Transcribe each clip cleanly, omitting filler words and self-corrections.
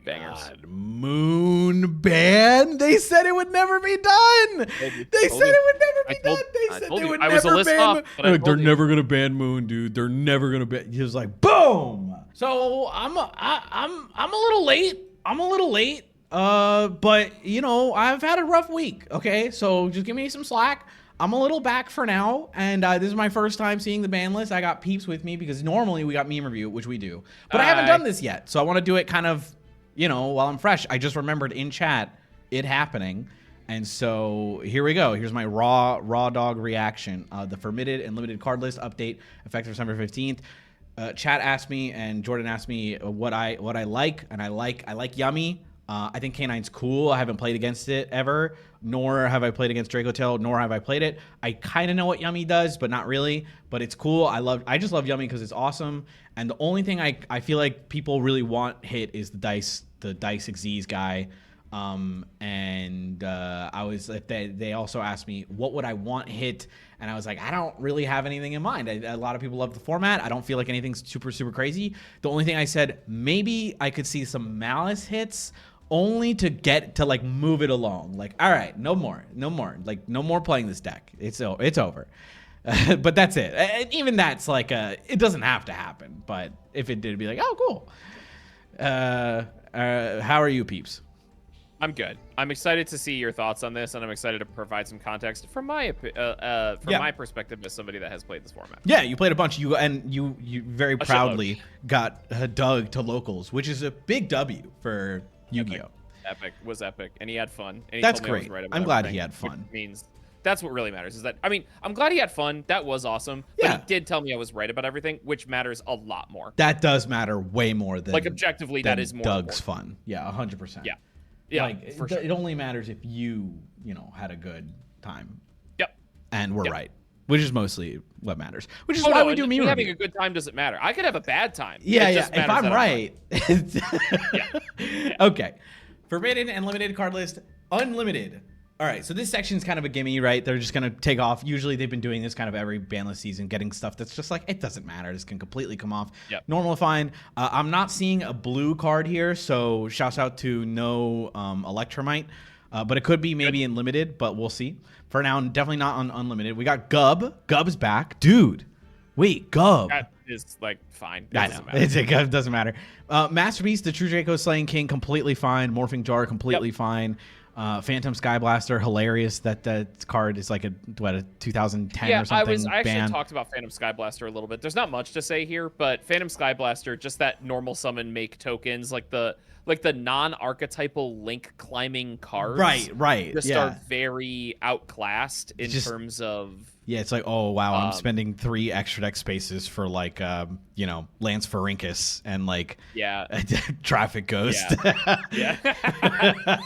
Bangers. God, Moon ban? They said it would never be done. They said it would never be done. They said they would never ban Moon. They're never gonna ban Moon, dude. They're never gonna ban. He was like, boom. So I'm a little late. I'm a little late. But you know, I've had a rough week. Okay, so just give me some slack. I'm a little back for now, and this is my first time seeing the ban list. I got Peeps with me because normally we got meme review, which we do, but I haven't done this yet, so I want to do it kind of, you know, while I'm fresh. I just remembered in chat it happening, and so here we go. Here's my raw dog reaction. The permitted and limited card list update effective December 15th. Chat asked me and Jordan asked me what I like, and I like Yummy. I think K9's cool. I haven't played against it ever, nor have I played against Draco Tail, nor have I played it. I kind of know what Yummy does, but not really. But it's cool. I just love Yummy because it's awesome. And the only thing I feel like people really want hit is the Dice Xyz guy. They also asked me what would I want hit, and I was like, I don't really have anything in mind. A lot of people love the format. I don't feel like anything's super crazy. The only thing I said, maybe I could see some Malice hits, only to get to like move it along. Like, all right, no more, like no more playing this deck. It's over. But that's it. And even that's like it doesn't have to happen. But if it did, it'd be like, oh, cool. How are you, Peeps? I'm good. I'm excited to see your thoughts on this, and I'm excited to provide some context from my my perspective as somebody that has played this format. Yeah, you played a bunch. You very proudly got Doug to locals, which is a big W for Yu-Gi-Oh. Epic was epic, and he had fun. And he That's told me I great. was right about I'm glad everything, he had fun. Which means that's what really matters. Is that I'm glad he had fun. That was awesome. Yeah. But he did tell me I was right about everything, which matters a lot more. That does matter way more than like objectively. That is more Doug's important. Fun. Yeah, 100%. Yeah. Yeah, like for sure. It only matters if you had a good time. Yep. And we're right, which is mostly what matters. Which is why why we do me meme having review. a good time doesn't matter. I could have a bad time. Yeah, it yeah. just If matters I'm right. Yeah. Okay. Forbidden and limited card list. Unlimited. All right, so this section is kind of a gimme, right? They're just going to take off. Usually they've been doing this kind of every banlist season, getting stuff that's just like, it doesn't matter. This can completely come off. Yep. Normal, fine. I'm not seeing a blue card here, so shouts out to no Electromite. But it could be maybe in limited, but we'll see. For now, definitely not on unlimited. We got Gub. Gub's back. Dude, wait, Gub. That is, like, fine. I know. It doesn't matter. Masterpiece, the True Draco Slaying King, completely fine. Morphing Jar, completely fine. Phantom Sky Blaster, hilarious. That card is like a 2010 or something. I actually talked about Phantom Sky Blaster a little bit. There's not much to say here, but Phantom Sky Blaster, just that normal summon make tokens, like the non-archetypal link climbing cards. Right. Just are very outclassed in terms of. Yeah, it's like, oh wow, I'm spending 3 extra deck spaces for like Lance Farincus and like Traffic Ghost. Yeah.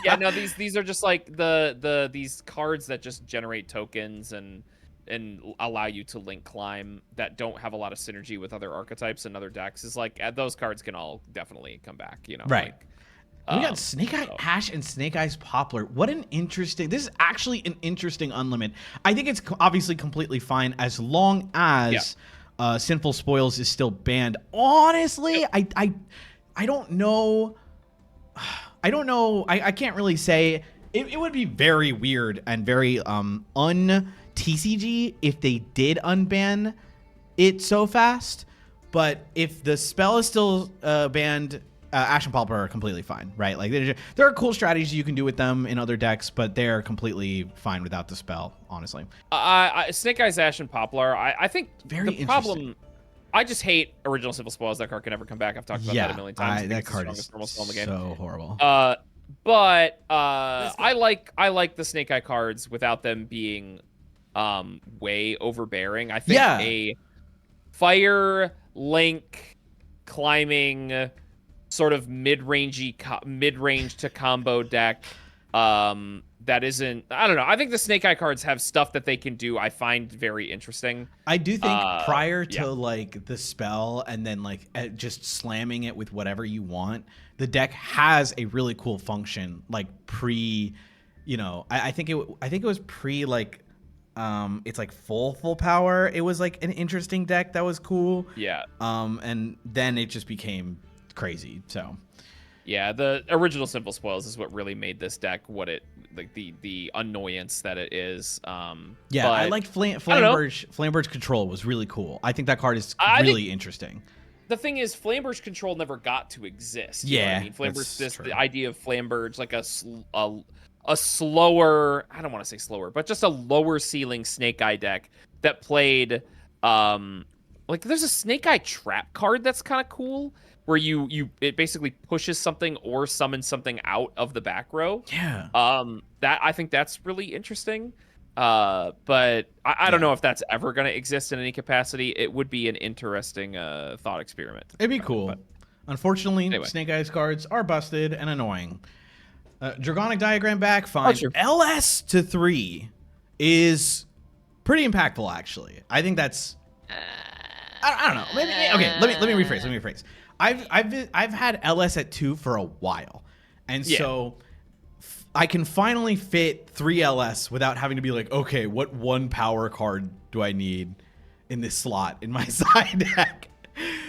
Yeah, no, these are just like these cards that just generate tokens and allow you to link climb that don't have a lot of synergy with other archetypes and other decks. Is like those cards can all definitely come back, Right. Like, we got Snake Eye Ash and Snake Eyes Poplar. What an interesting... This is actually an interesting unlimit. I think it's obviously completely fine as long as Sinful Spoils is still banned. Honestly, I don't know. I don't know. I can't really say. It would be very weird and very un-TCG if they did unban it so fast. But if the spell is still banned... Ash and Poplar are completely fine, right? Like there are cool strategies you can do with them in other decks, but they're completely fine without the spell, honestly. Snake Eyes, Ash, and Poplar. I think very the problem. I just hate original Civil Spoils. That card can never come back. I've talked about that a million times. That card is so horrible. But I like the Snake Eye cards without them being way overbearing. I think a Fire Link climbing sort of mid-range to combo deck that isn't, I don't know. I think the Snake Eye cards have stuff that they can do I find very interesting. I do think prior to like the spell and then like just slamming it with whatever you want, the deck has a really cool function like pre, I think it was pre like it's like full power. It was like an interesting deck that was cool. Yeah. And then it just became crazy. So Yeah, the original Simple Spoils is what really made this deck what it like the annoyance that it is. Yeah, I liked Flamberge Control was really cool. I think that card is really interesting. The thing is, Flamberge Control never got to exist. You yeah, know what I mean, Flamberge, the idea of Flamberge, like a slower, I don't want to say slower, but just a lower ceiling Snake Eye deck that played, like there's a Snake Eye trap card that's kind of cool, where it basically pushes something or summons something out of the back row. Yeah. That I think that's really interesting. But I don't know if that's ever going to exist in any capacity. It would be an interesting thought experiment. It'd be cool. But unfortunately, anyway. Snake Eyes cards are busted and annoying. Dragonic Diagram back, fine. LS to 3 is pretty impactful, actually. I think that's... I don't know. Maybe, okay, let me rephrase. I've had LS at 2 for a while. And so... I can finally fit 3 LS without having to be like, okay, what one power card do I need in this slot in my side deck?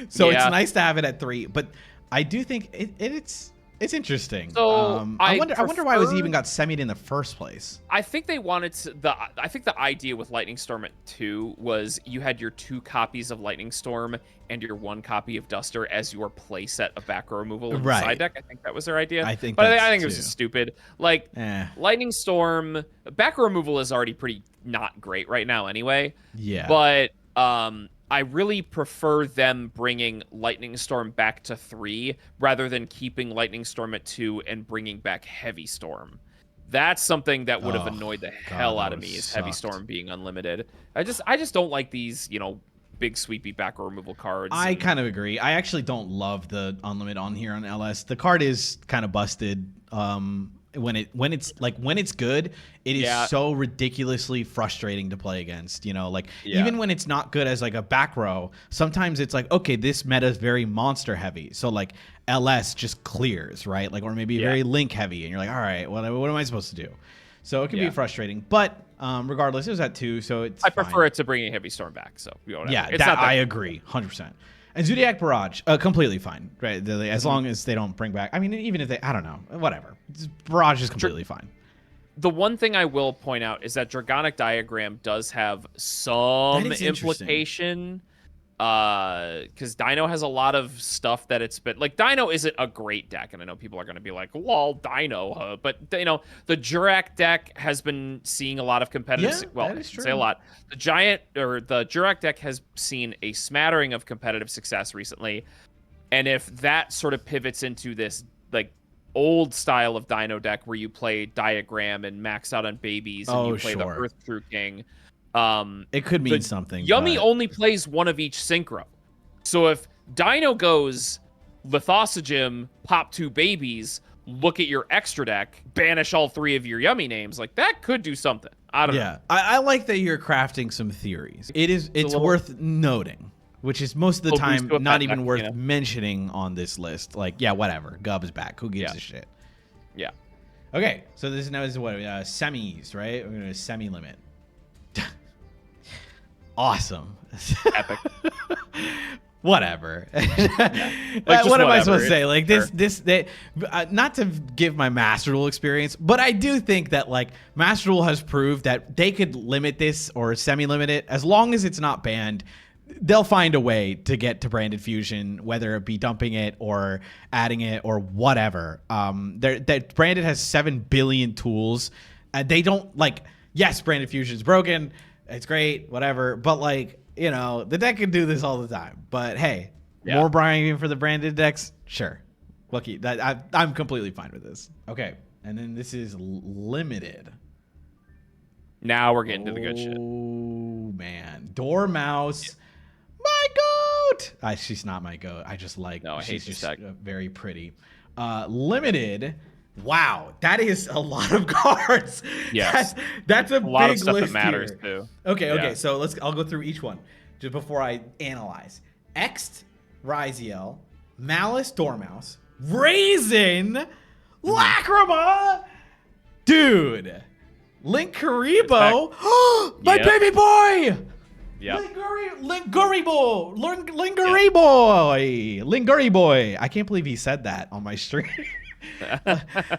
So it's nice to have it at 3, but I do think it's interesting. So I wonder why it was even got semied in the first place. I think they wanted to, I think the idea with Lightning Storm at 2 was you had your 2 copies of Lightning Storm and your 1 copy of Duster as your playset of back row removal in the side deck. I think that was their idea. I think it was just stupid. Like Lightning Storm, back row removal is already pretty not great right now anyway. Yeah. But I really prefer them bringing Lightning Storm back to 3 rather than keeping Lightning Storm at 2 and bringing back Heavy Storm. That's something that would have annoyed the hell out of me, is Heavy Storm being unlimited. I just don't like these, big sweepy back row removal cards. I kind of agree. I actually don't love the unlimited on here on LS. The card is kind of busted. When it's good, it is so ridiculously frustrating to play against. Even when it's not good as like a back row, sometimes it's like, okay, this meta is very monster heavy, so like LS just clears, right? Like, or maybe very link heavy, and you're like, all right, what am I supposed to do? So it can be frustrating, but regardless, it was at 2, so it's I prefer it to bringing Heavy Storm back. So I agree 100%. And Zodiac Barrage, completely fine, right? As long as they don't bring back. I mean, even if they, I don't know, whatever. Barrage is completely fine. The one thing I will point out is that Dragonic Diagram does have some implication. Because Dino has a lot of stuff that it's been like. Dino isn't a great deck, and I know people are going to be like, "Lol, Dino," but the Jurak deck has been seeing a lot of competitive. Well, I should say a lot. The Jurak deck has seen a smattering of competitive success recently, and if that sort of pivots into this like old style of Dino deck where you play Diagram and max out on babies and you play the Earth True King. It could mean something. Yummy only plays one of each synchro. So if Dino goes Lithosogym, pop 2 babies, look at your extra deck, banish all 3 of your Yummy names, like that could do something. I don't know. Yeah, I like that you're crafting some theories. It's worth noting, which is most of the time not even worth mentioning on this list. Like, yeah, whatever. Gub is back. Who gives a shit? Yeah. Okay, so this is what semis, right? We're gonna semi limit. Awesome. Epic. Whatever. What am I supposed to say? Like not to give my Master Duel experience, but I do think that like Master Duel has proved that they could limit this or semi-limit it as long as it's not banned. They'll find a way to get to Branded Fusion, whether it be dumping it or adding it or whatever. That Branded has 7 billion tools. They don't like. Yes, Branded Fusion is broken. It's great, whatever. But like, the deck can do this all the time. But hey, more Brian for the branded decks, sure. Lucky that I'm completely fine with this. Okay, and then this is limited. Now we're getting to the good shit. Oh man, Dormouse, my goat. She's not my goat. I just like. No, she's just very pretty. Limited. Wow, that is a lot of cards. Yes, that's a lot big of stuff list that matters here. too. Okay, so I'll go through each one just before I analyze. Ext, Ryziel, Malice, Dormouse, Raisin, Lacrima, dude, Link Karibo, my baby boy. Yeah. Linguri boy. I can't believe he said that on my stream.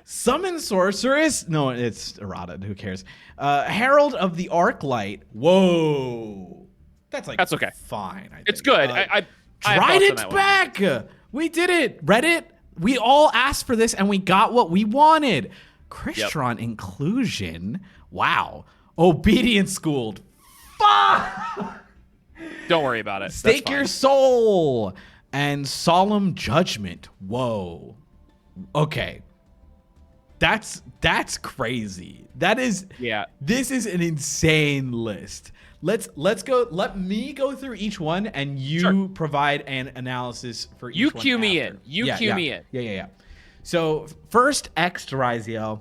Summon sorceress. No, it's errata. Who cares? Herald of the Arclight. Whoa. That's okay. Fine. I think. It's good. Trident's back. We did it. Reddit. We all asked for this and we got what we wanted. Crystron inclusion. Wow. Obedience schooled. Fuck. Don't worry about it. Stake your soul and solemn judgment. Whoa. Okay. That's crazy. That is. Yeah. This is an insane list. Let's go. Let me go through each one, and you provide an analysis for each one. You cue me in. Cue me in. Yeah. So first, X to Ryziel.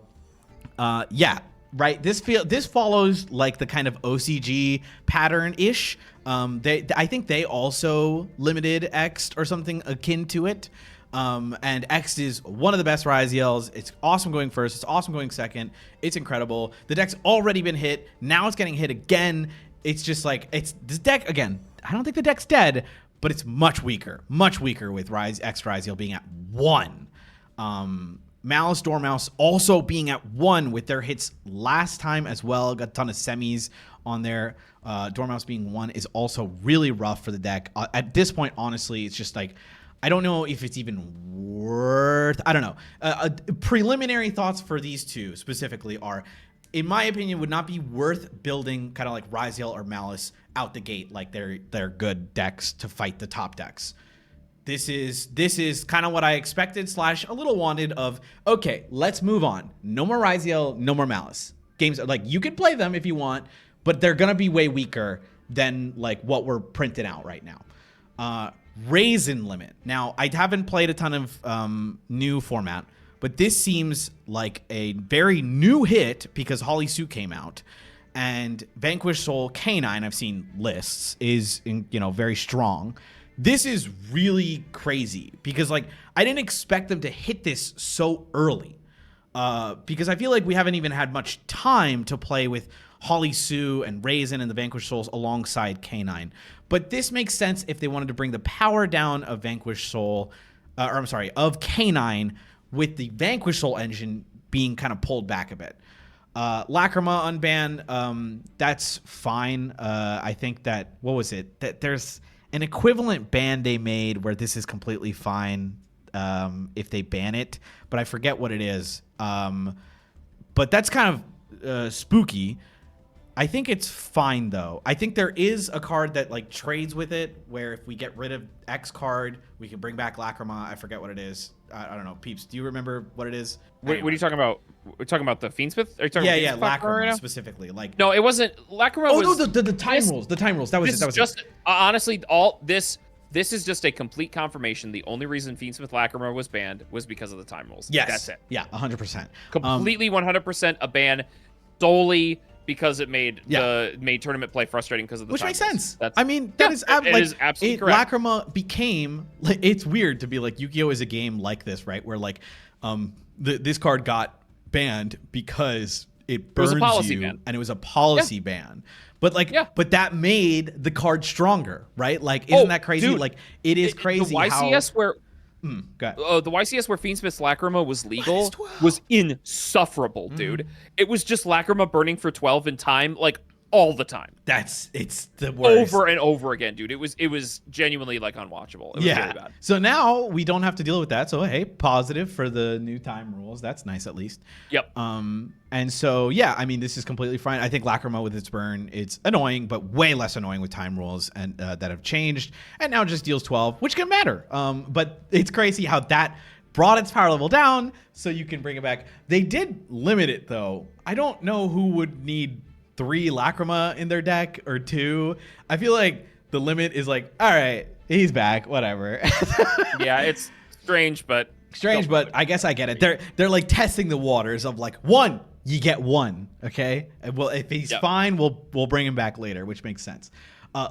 Right. This follows like the kind of OCG pattern ish. I think they also limited X or something akin to it. And X is one of the best Ryziels. It's awesome going first. It's awesome going second. It's incredible. The deck's already been hit. Now it's getting hit again. It's just like, this deck, again, I don't think the deck's dead, but it's much weaker with X Ryziel being at 1. Malice Dormouse also being at 1 with their hits last time as well. Got a ton of semis on there. Dormouse being 1 is also really rough for the deck. At this point, honestly, it's just like, I don't know if it's even worth, I don't know. Preliminary thoughts for these two specifically are, in my opinion, would not be worth building kind of like Ryziel or Malice out the gate like they're good decks to fight the top decks. This is kind of what I expected / a little wanted of, okay, let's move on. No more Ryziel, no more Malice. Games, like, you can play them if you want, but they're going to be way weaker than like what we're printing out right now. Raisin limit. Now, I haven't played a ton of new format, but this seems like a very new hit because Holly Sue came out, and Vanquish Soul Canine, I've seen lists, is very strong. This is really crazy because like I didn't expect them to hit this so early, because I feel like we haven't even had much time to play with Holly Sue and Raisin and the Vanquish Souls alongside Canine. But this makes sense if they wanted to bring the power down of Vanquish Soul, of Canine, with the Vanquish Soul engine being kind of pulled back a bit. Lacrima unban, that's fine. I think that, what was it? That there's an equivalent ban they made where this is completely fine if they ban it, but I forget what it is. But that's kind of spooky. I think it's fine though. I think there is a card that like trades with it, where if we get rid of X card, we can bring back Lacrima. I forget what it is. I don't know. Peeps, do you remember what it is? What are you talking about? We're talking about the Fiendsmith? Are you talking about Lacrima specifically. Like, no, it wasn't. Lacrima was... no, the time rules. The time rules. That was just it. Honestly, this is just a complete confirmation. The only reason Fiendsmith Lacrima was banned was because of the time rules. Yes. That's it. Yeah, 100%. Completely 100% a ban solely because it made tournament play frustrating because of the which time makes rules. sense. That's, I mean, it is absolutely correct. Lacrima became, like, it's weird to be like, Yu-Gi-Oh is a game like this, right? Where like this card got banned because it burns you, ban. And it was a policy ban. But like, but that made the card stronger, right? Like, isn't that crazy? Dude, like, it is crazy. The YCS how... where the YCS where Fiendsmith's Lacrima was legal was insufferable, dude. It was just Lacrima burning for 12 in time, like all the time. It's the worst. Over and over again, dude. It was genuinely like unwatchable. It was really bad. So now we don't have to deal with that. So hey, positive for the new time rules. That's nice at least. Yep. And so yeah, I mean, this is completely fine. I think Lacrima with its burn, it's annoying, but way less annoying with time rules and that have changed, and now just deals 12, which can matter. But it's crazy how that brought its power level down, so you can bring it back. They did limit it though. I don't know who would need 3 Lacrima in their deck or 2. I feel like the limit is like, all right, he's back, whatever. Yeah, it's strange, but I guess I get it. They're like testing the waters of like, 1, you get 1, okay? And well, if he's fine, we'll bring him back later, which makes sense.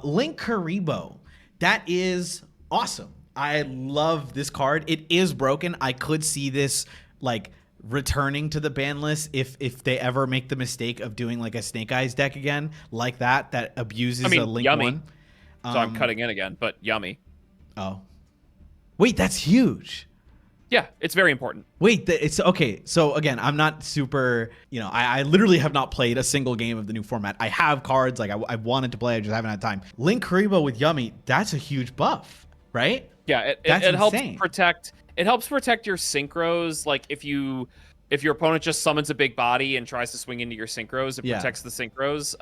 Link Karibo, that is awesome. I love this card. It is broken. I could see this like returning to the ban list if they ever make the mistake of doing like a Snake Eyes deck again, like that abuses a Link Yummy. 1. So I'm cutting in again, but Yummy. Oh. Wait, that's huge. Yeah, it's very important. Wait, it's okay. So again, I'm not super, I literally have not played a single game of the new format. I have cards, like I wanted to play, I just haven't had time. Link Karibo with Yummy, that's a huge buff, right? Yeah, it helps protect. It helps protect your synchros. Like if your opponent just summons a big body and tries to swing into your synchros, it protects the synchros.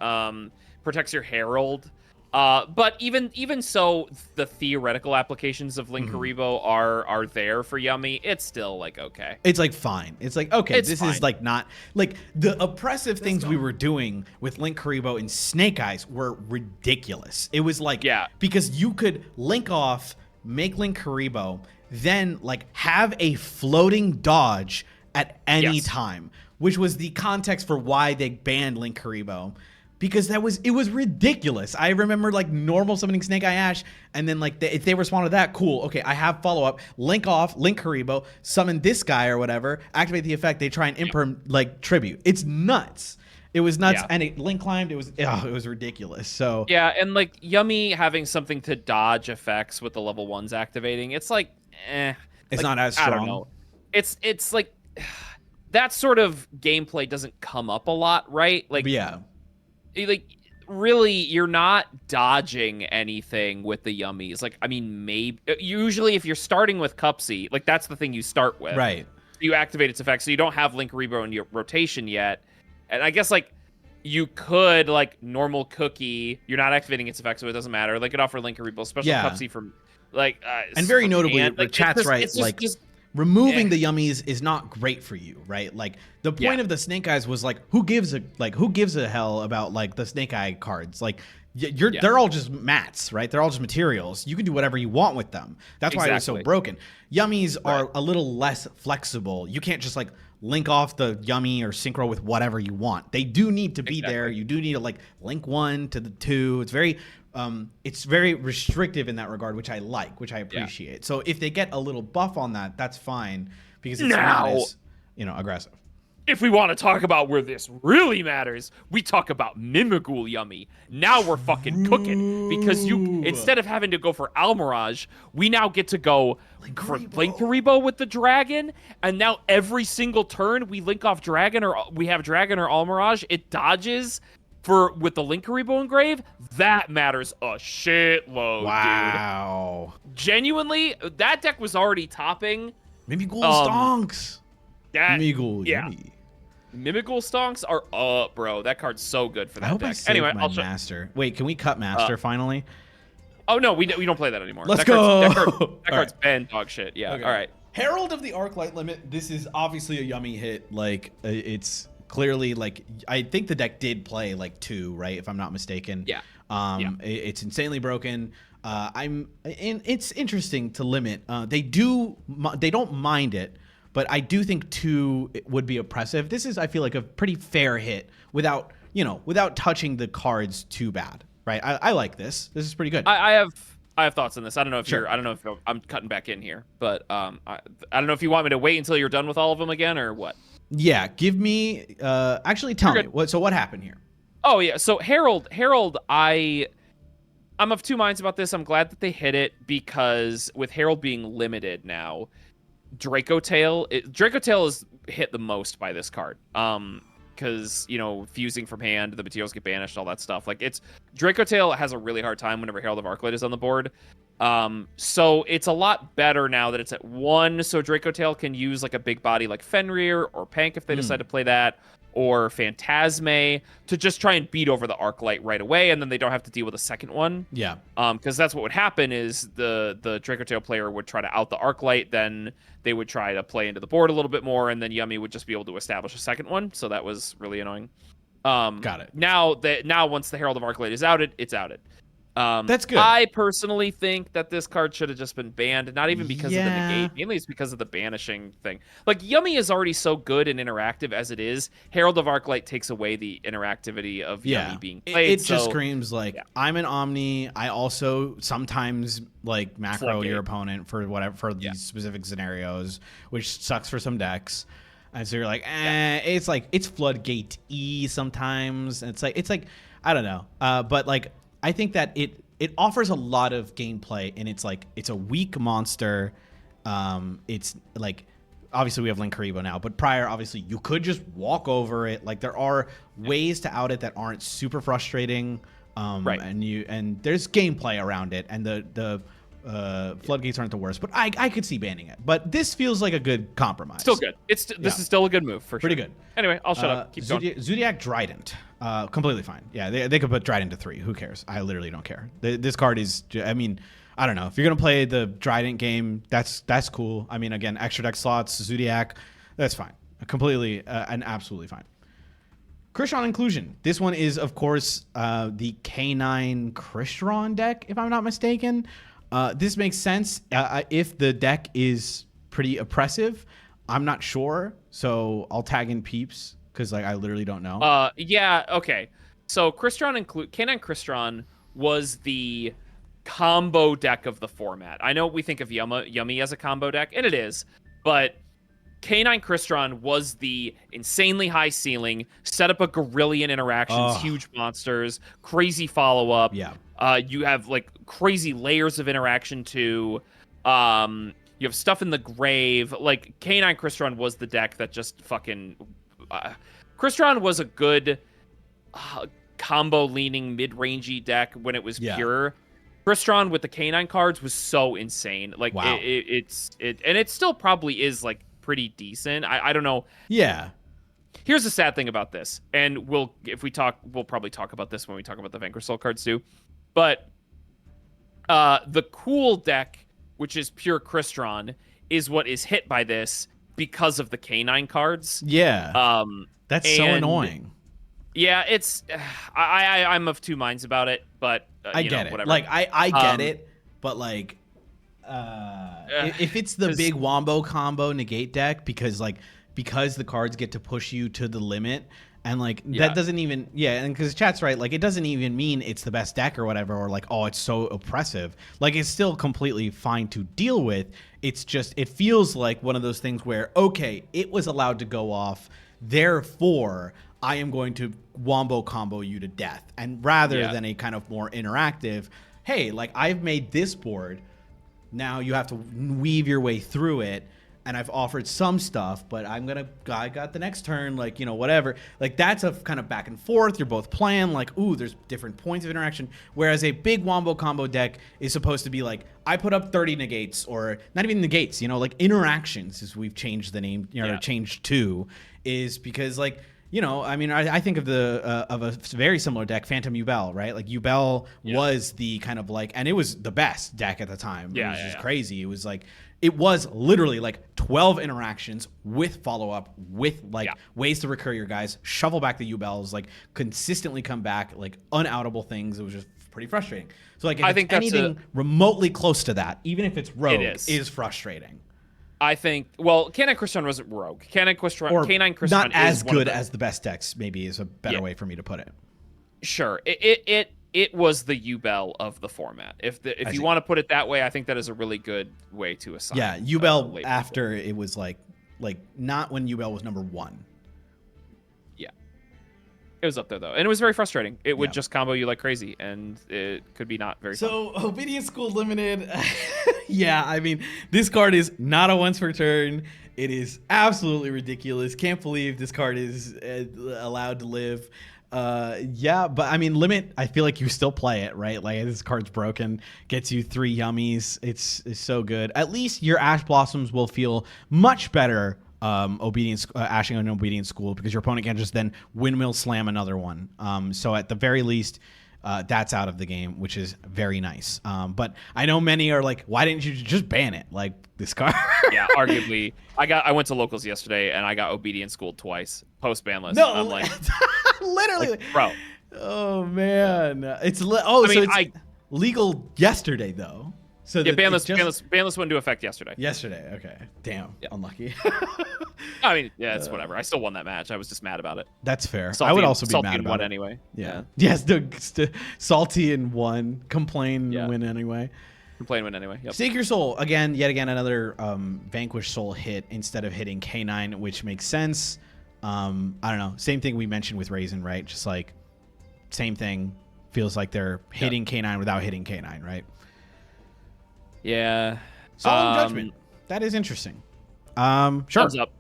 Protects your Herald. But even so, the theoretical applications of Link Karibo are there for Yummy. It's still like okay. It's like fine. It's like okay. This is like not like the oppressive things we were doing with Link Karibo and Snake Eyes were ridiculous. It was like because you could link off, make Link Karibo, then like have a floating dodge at any time, which was the context for why they banned Link Karibo. Because it was ridiculous. I remember like normal summoning Snake Eye Ash, and then like if they responded to that, cool. Okay, I have follow up. Link off, Link Karibo, summon this guy or whatever, activate the effect. They try and imperm like tribute. It's nuts. It was nuts, and it Link climbed. It was ridiculous. So yeah, and like Yummy having something to dodge effects with the level 1s activating, it's like it's like, not as strong. I don't know. It's like that sort of gameplay doesn't come up a lot, right? Like like really you're not dodging anything with the Yummies. Like I mean maybe usually if you're starting with Cupsy, like that's the thing you start with. Right. You activate its effect, so you don't have Link Karibo in your rotation yet. And I guess like you could like normal Cookie, you're not activating its effect, so it doesn't matter. Like it offer Link Karibo, special Cupsy from like and very notably like, chat's right, like removing the Yummies is not great for you, right? Like the point of the Snake Eyes was like, who gives a hell about like the Snake Eye cards? Like they're all just mats, right? They're all just materials. You can do whatever you want with them. That's why it was so broken. Yummies are a little less flexible. You can't just like link off the Yummy or synchro with whatever you want. They do need to be there. You do need to like link 1 to the 2. It's very restrictive in that regard, which I appreciate. So if they get a little buff on that, that's fine because it's not as, aggressive. If we want to talk about where this really matters, we talk about Mimighoul Yummy. Now we're fucking cooking because instead of having to go for Almirage, we now get to go for Link Karibo with the dragon, and now every single turn we link off dragon or we have dragon or Almirage, it dodges with the Link Karibo engrave. That matters a shitload, dude. Genuinely, that deck was already topping. Mimighoul stonks. Mimighoul Yummy. Mimighoul stonks are up, bro. That card's so good for that deck. Anyway, I'll Master. Wait, can we cut Master finally? Oh no, we don't play that anymore. Let's go. That card's been dog shit. Yeah. Okay. All right. Herald of the Arclight Limit. This is obviously a Yummy hit. Like it's clearly like I think the deck did play like 2, right? If I'm not mistaken. Yeah. It's insanely broken. It's interesting to limit. They don't mind it. But I do think 2 would be oppressive. This is, I feel like, a pretty fair hit without touching the cards too bad, right? I like this. This is pretty good. I have thoughts on this. I don't know if I'm cutting back in here, but I don't know if you want me to wait until you're done with all of them again or what. Yeah, give me. Actually, tell me what happened here. Oh yeah, so Herald, I'm of 2 minds about this. I'm glad that they hit it because with Herald being limited now. Draco Tail is hit the most by this card. Because, fusing from hand, the materials get banished, all that stuff. Like, Draco Tail has a really hard time whenever Herald of Arclight is on the board. So it's a lot better now that it's at 1, so Draco Tail can use, like, a big body like Fenrir or Pank if they decide to play that, or Phantasme to just try and beat over the Arclight right away, and then they don't have to deal with a second one. Yeah. Because that's what would happen is the Draco Tail player would try to out the Arclight, then they would try to play into the board a little bit more, and then Yummy would just be able to establish a second one. So that was really annoying. Got it. Now once the Herald of Arclight is outed, it's outed. That's good. I personally think that this card should have just been banned, not even because of the negate, mainly it's because of the banishing thing. Like, Yummy is already so good and interactive as it is. Herald of Arclight takes away the interactivity of Yummy being played. It just screams like, I'm an Omni. I also sometimes like macro your opponent for these specific scenarios, which sucks for some decks. And so you're like, it's like it's Floodgate E sometimes. And it's like I don't know. But like I think that it offers a lot of gameplay, and it's like it's a weak monster. It's like obviously we have Link Karibo now, but prior obviously you could just walk over it. Like there are ways to out it that aren't super frustrating. Right. And there's gameplay around it, and the floodgates aren't the worst, but I could see banning it. But this feels like a good compromise. Still good. This is still a good move for sure. Pretty good. Anyway, I'll shut up. Keep going. Zodiac Trident, completely fine. Yeah, they could put Trident to 3. Who cares? I literally don't care. This card is. I mean, I don't know. If you're gonna play the Trident game, that's cool. I mean, again, extra deck slots, Zodiac, that's fine. Completely and absolutely fine. Crystron Inclusion. This one is, of course, the K9 Crystron deck, if I'm not mistaken. This makes sense if the deck is pretty oppressive. I'm not sure, so I'll tag in Peeps because like I literally don't know. Yeah, okay. So K9 Crystron was the combo deck of the format. I know we think of Yummy as a combo deck, and it is, but K9 Crystron was the insanely high ceiling, set up a gorillion interactions, huge monsters, crazy follow-up. Yeah. You have like crazy layers of interaction too. You have stuff in the grave. Like K9 Crystron was the deck that just fucking... Crystron was a good combo-leaning, mid-rangey deck when it was pure. Crystron with the K9 cards was so insane. Like, wow. It still probably is like pretty decent. I don't know. Yeah. Here's the sad thing about this, and we'll probably talk about this when we talk about the Vanquish Soul cards too. But the cool deck, which is pure Crystron, is what is hit by this because of the K9 cards. Yeah. That's so annoying. Yeah, it's I'm of two minds about it, but I get it. Whatever. Like I get it, but like if it's the big wombo combo negate deck because the cards get to push you to the limit, and like that doesn't even and because chat's right, like it doesn't even mean it's the best deck or whatever, or like it's so oppressive. Like it's still completely fine to deal with. It's just it feels like one of those things where it was allowed to go off, therefore I am going to wombo combo you to death, and rather than a kind of more interactive, hey, like I've made this board. Now you have to weave your way through it, and I've offered some stuff, but I got the next turn, like, whatever. Like, that's a kind of back and forth. You're both playing, like, ooh, there's different points of interaction. Whereas a big wombo combo deck is supposed to be like, I put up 30 negates, or not even negates, like interactions, as we've changed the name, changed to, is because, like, I mean, I think of a very similar deck, Phantom Yubel, right? Like Yubel was the kind of like, and it was the best deck at the time. It was just crazy. It was like, it was literally like 12 interactions with follow-up, with like ways to recur your guys, shovel back the Yubels, like consistently come back, like unoutable things. It was just pretty frustrating. So like, if I think anything remotely close to that, even if it's rogue, is frustrating. I think, K9 Crystron wasn't rogue. K9 Crystron not as good as the best decks, maybe is a better way for me to put it. Sure. It was the Yubel of the format. If you want to put it that way, I think that is a really good way to assign. Yeah, Yubel after it was like not when Yubel was number 1. Yeah. It was up there though. And it was very frustrating. It would just combo you like crazy, and it could be not very fun. Obedience School Limited. I mean, this card is not a once per turn. It is absolutely ridiculous. Can't believe this card is allowed to live. But I mean, Limit, I feel like you still play it, right? Like, this card's broken, gets you 3 yummies. It's so good. At least your Ash Blossoms will feel much better ashing on Obedience School, because your opponent can just then windmill slam another one. So at the very least, that's out of the game, which is very nice. But I know many are like, why didn't you just ban it? Like, this card. Yeah, arguably. I went to locals yesterday and I got Obedience Schooled twice post Banlist. No, I'm like, literally, like, bro. Oh man, it's legal yesterday though. So Banlist went into effect yesterday. Yesterday, okay. Damn, unlucky. I mean, it's whatever. I still won that match. I was just mad about it. That's fair. I would also be mad about it anyway. Yeah. Yes, Salty and won. Complain, win anyway. Play and win anyway. Yep. Stake Your Soul, yet again, another Vanquish Soul hit instead of hitting K9, which makes sense. I don't know. Same thing we mentioned with Raisin, right? Just like, same thing. Feels like they're hitting K9 without hitting K9, right? Yeah. Solemn Judgment. That is interesting. Sure. Thumbs up.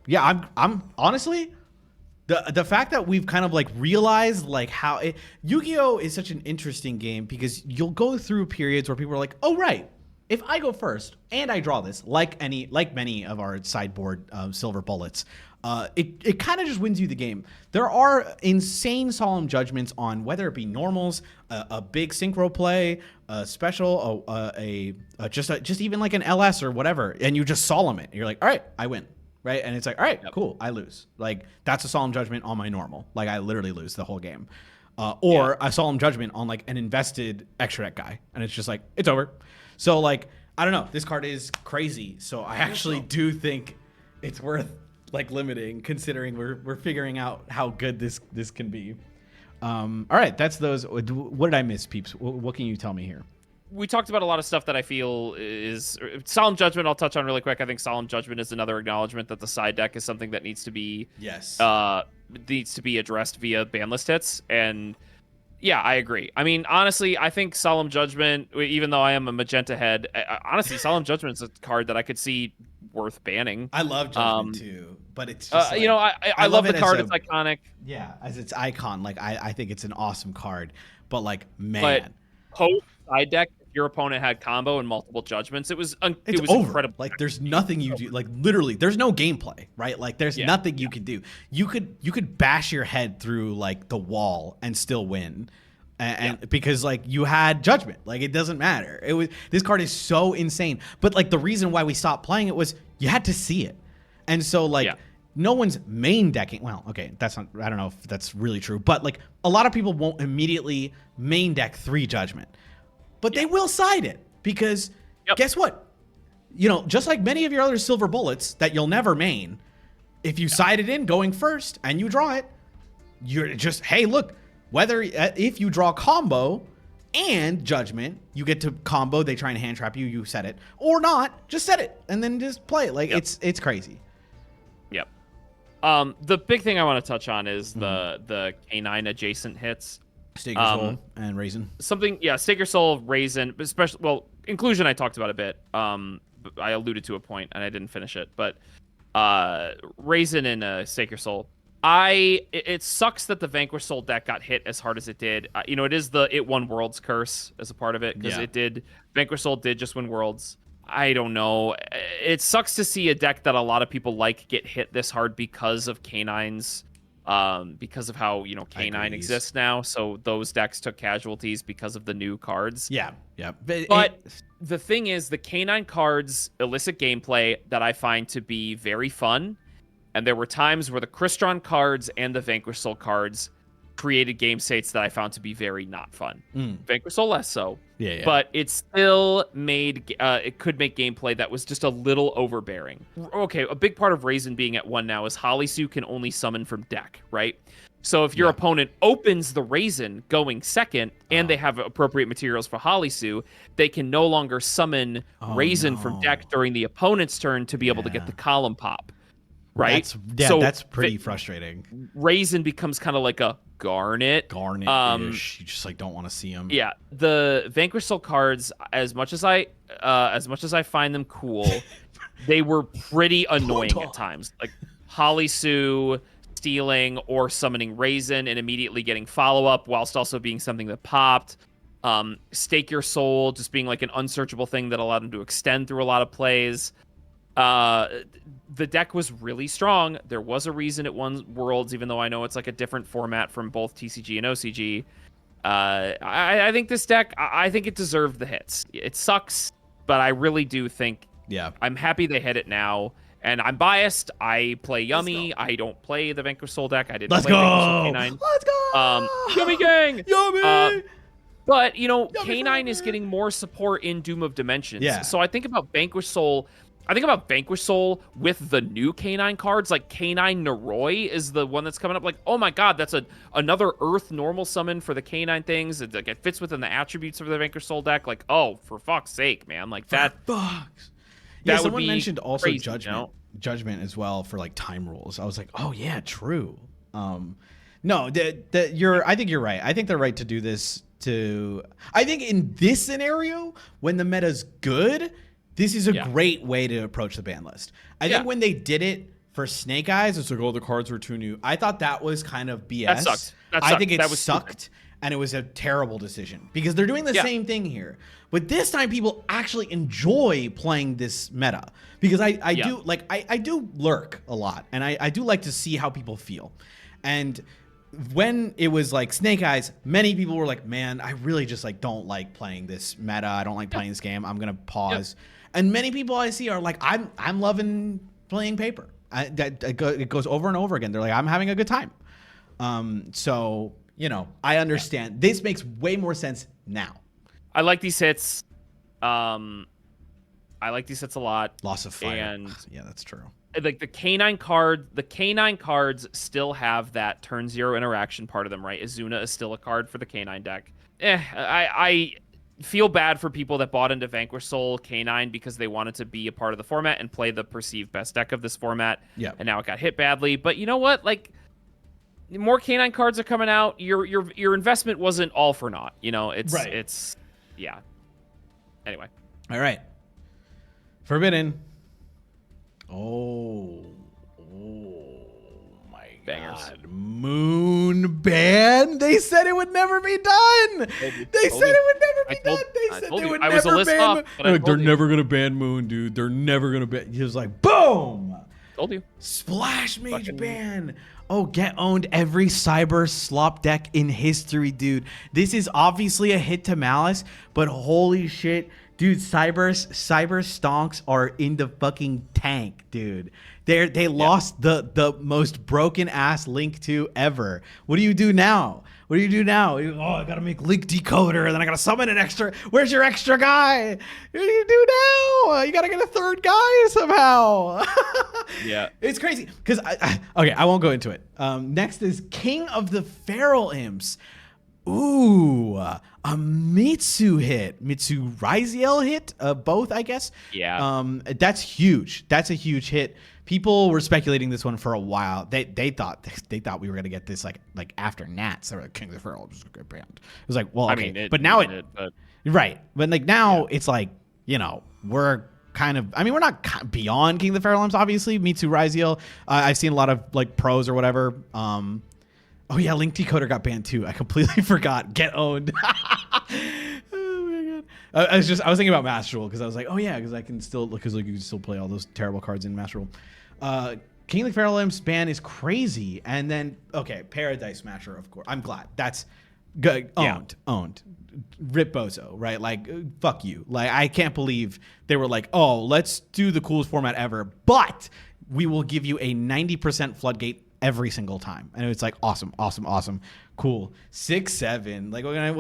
Yeah, I'm honestly, the fact that we've kind of like realized like how Yu-Gi-Oh is such an interesting game, because you'll go through periods where people are like, oh right, if I go first and I draw this, like many of our sideboard silver bullets, it kind of just wins you the game. There are insane solemn judgments on whether it be normals, a big synchro play, a special, just even like an LS or whatever, and you just solemn it. You're like, all right, I win. Right. And it's like, all right, cool, I lose. Like, that's a solemn judgment on my normal. Like, I literally lose the whole game. Or a solemn judgment on like an invested extra deck guy. And it's just like, it's over. So like, I don't know. This card is crazy. So I actually do think it's worth like limiting, considering we're figuring out how good this can be. All right. That's those. What did I miss, peeps? What can you tell me here? We talked about a lot of stuff that I feel is Solemn Judgment. I'll touch on really quick. I think Solemn Judgment is another acknowledgement that the side deck is something that needs to be addressed via Banlist hits. And yeah, I agree. I mean, honestly, I think Solemn Judgment, even though I am a magenta head, honestly, Solemn Judgment is a card that I could see worth banning. I love Judgment too, but it's just like, I love the card. It's iconic. Yeah, as its icon. Like I think it's an awesome card, but like, man. But post side deck, your opponent had combo and multiple judgments, it was over. Incredible. Like, there's nothing you do. Like, literally, there's no gameplay, right? Like, there's nothing you could do. You could bash your head through like the wall and still win, and because like you had judgment. Like, it doesn't matter. This card is so insane. But like, the reason why we stopped playing it was you had to see it, and so like. No one's main decking. Well, okay, that's not. I don't know if that's really true, but like, a lot of people won't immediately main deck 3 judgment. But they will side it, because guess what? Just like many of your other silver bullets that you'll never main, if you side it in going first and you draw it, you're just, hey, look, whether if you draw combo and judgment, you get to combo, they try and hand trap you, you set it, or not, just set it and then just play it. Like, it's crazy. Yep. The big thing I want to touch on is the K9 adjacent hits. Stake Your Soul and Raisin. Stake Your Soul, Raisin, especially, Inclusion I talked about a bit. I alluded to a point and I didn't finish it, but Raisin and Stake Your Soul. It sucks that the Vanquish Soul deck got hit as hard as it did. It is it won Worlds curse as a part of it, because Vanquish Soul did just win Worlds. I don't know. It sucks to see a deck that a lot of people like get hit this hard because of K9's. Because of how K9 exists now, so those decks took casualties because of the new cards. Yeah. But the thing is, the K9 cards elicit gameplay that I find to be very fun, and there were times where the Crystron cards and the Vanquish Soul cards created game states that I found to be very not fun. Vanquish Soul less so. Yeah. But it still made it could make gameplay that was just a little overbearing. Okay, a big part of Raisin being at 1 now is Halisu can only summon from deck, right? So if your opponent opens the Raisin going second and they have appropriate materials for Halisu, they can no longer summon Raisin from deck during the opponent's turn to be able to get the column pop. Right? That's pretty frustrating. Raisin becomes kind of like a Garnet-ish. You just like don't want to see them. Yeah, the Vanquish Soul cards, as much as I find them cool, they were pretty annoying at times. Like Halisu stealing or summoning Raisin and immediately getting follow-up whilst also being something that popped. Stake Your Soul just being like an unsearchable thing that allowed them to extend through a lot of plays. The deck was really strong. There was a reason it won Worlds, even though I know it's like a different format from both TCG and OCG. I think this deck, I think it deserved the hits. It sucks, but I really do think I'm happy they hit it now. And I'm biased. I play Yummy. I don't play the Vanquish Soul deck. I didn't play Vanquish Soul K9. Let's go! Yummy gang! Yummy! But, K9 is getting more support in Doom of Dimensions. Yeah. So I think about Vanquish Soul. I think about Vanquish Soul with the new Canine cards, like Canine Noroi is the one that's coming up. Like, oh my god, that's another Earth normal summon for the Canine things. It fits within the attributes of the Vanquish Soul deck. Like, oh, for fuck's sake, man. Like that. Yeah, someone mentioned also crazy, Judgment as well for like time rules. I was like, oh yeah, true. No, I think you're right. I think they're right to do this. I think in this scenario, when the meta's good, this is a great way to approach the ban list. I think when they did it for Snake Eyes, it's like, oh, the cards were too new. I thought that was kind of BS. That sucked. I think it sucked, and it was a terrible decision because they're doing the same thing here. But this time, people actually enjoy playing this meta because I do lurk a lot, and I do like to see how people feel. And when it was like Snake Eyes, many people were like, man, I really just like don't like playing this meta. I don't like playing this game. I'm gonna pause. And many people I see are like, I'm loving playing paper. It goes over and over again. They're like, I'm having a good time. So, you know, I understand. This makes way more sense now. I like these hits. I like these hits a lot. Loss of fire. And yeah, that's true. Like the canine cards still have that turn 0 interaction part of them, right? Azuna is still a card for the canine deck. I feel bad for people that bought into Vanquish Soul Canine because they wanted to be a part of the format and play the perceived best deck of this format. Yeah. And now it got hit badly. But you know what? Like, more canine cards are coming out. Your investment wasn't all for naught. You know, it's yeah. Anyway. All right. Forbidden. Oh my Bangers. God. Moon ban? They said it would never be done. They said it would never be done. They said they would never ban Moon. They're never going to ban Moon, dude. They're never going to ban. He was like, boom. Told you. Splash Mage ban. Oh, get owned every cyber slop deck in history, dude. This is obviously a hit to Malice, but holy shit. Dude, cyber stonks are in the fucking tank, dude. They lost the most broken ass Link 2 ever. What do you do now? What do you do now? Oh, I gotta make Link Decoder, and then I gotta summon an extra. Where's your extra guy? What do you do now? You gotta get a third guy somehow. Yeah, it's crazy. Because okay, I won't go into it. Next is King of the Feral Imps. Ooh, a Mitsu hit. Mitsu Riziel hit, both, I guess. Yeah. That's huge. That's a huge hit. People were speculating this one for a while. They thought we were gonna get this like after Nats. They were like, King of the Feral Imps is gonna get banned. It was like, well, okay, I mean, but now right. But like now it's like, you know, we're kind of, I mean, we're not beyond King of the Feral Imps, obviously. Mitsu Riziel. I've seen a lot of like pros or whatever. Oh yeah, Link Decoder got banned too. I completely forgot. Get owned. Oh my god. I was thinking about Master Rule because I was like, oh yeah, because I can still like you can still play all those terrible cards in Master Rule. King of the Feral Imps ban is crazy, and then okay, Paradise Smasher, of course. I'm glad that's good. Owned. Rip Bozo, right? Like fuck you. Like I can't believe they were like, oh, let's do the coolest format ever, but we will give you a 90% floodgate every single time. And it's like awesome, cool. 6-7. Like what am